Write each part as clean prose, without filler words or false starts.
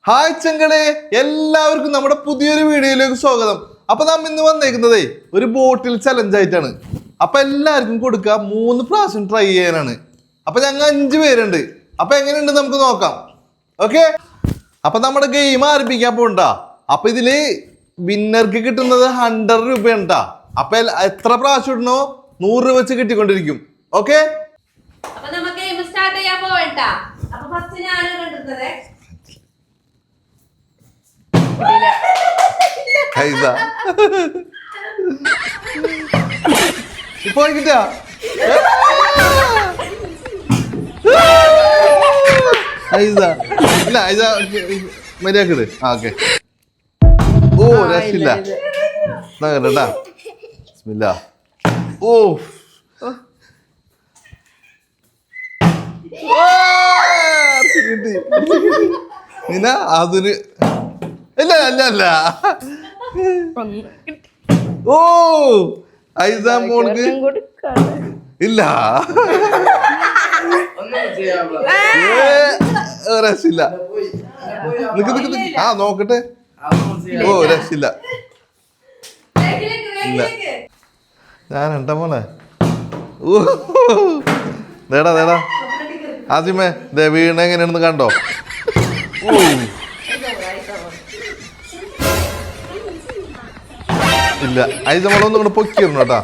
Hi ചെങ്കളെ, എല്ലാവർക്കും നമ്മുടെ പുതിയൊരു വീഡിയോയിലേക്ക് സ്വാഗതം. അപ്പൊ നാം ഇന്ന് വന്നേക്കുന്നതേ ഒരു ബോട്ടിൽ ചലഞ്ച് ആയിട്ടാണ്. അപ്പൊ എല്ലാവർക്കും കൊടുക്കുക 3 പ്രാവശ്യം ട്രൈ ചെയ്യാനാണ്. അപ്പൊ ഞങ്ങൾ 5 പേരുണ്ട്. അപ്പൊ എങ്ങനെയുണ്ട് നമുക്ക് നോക്കാം. ഓക്കെ, അപ്പൊ നമ്മുടെ ഗെയിം ആരംഭിക്കാൻ പോകണ്ട. അപ്പൊ ഇതില് വിന്നർക്ക് കിട്ടുന്നത് 100 രൂപയാണ് ട്ടാ. അപ്പൊ എത്ര പ്രാവശ്യം ഇടണോ 100 രൂപ വെച്ച് കിട്ടിക്കൊണ്ടിരിക്കും. ഓക്കെ, അപ്പൊ നമുക്ക് ഗെയിം സ്റ്റാർട്ട് ചെയ്യാൻ പോകട്ടാ. അപ്പൊ ഫസ്റ്റ് ഞാനാണ് കണ്ടിരുന്നത്. ഇപ്പൊ കിട്ടാ ഇല്ല മര്യാദ. ഓക്കെ, ഓ രസില്ല കേട്ടാ. ഓ കിട്ടി നിന അതിന് ഇല്ല അല്ല അല്ല. ഓ ഐസ മോൾക്ക് ഇല്ല രസില്ല. ആ നോക്കട്ടെ. ഓ രസില്ല. ഇല്ല ഞാൻ എന്താ മോളെ. ദേടാ ദേടാ ആദ്യമേ വീണ എങ്ങനെയാണെന്ന് കണ്ടോ. ഓ ഇല്ല ഐസ മോളൊന്നും കൂടെ പൊക്കിയിരുന്നു കേട്ടാ.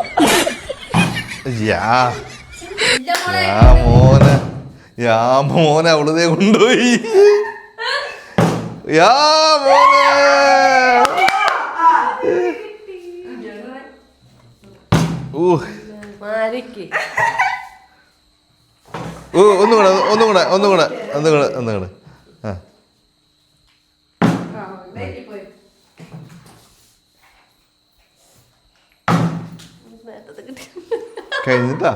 മോനെ അവളതേ കൊണ്ടുപോയി. ഒന്നുകൂടെ കഴിഞ്ഞിട്ടാ.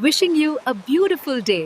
Wishing you a beautiful day.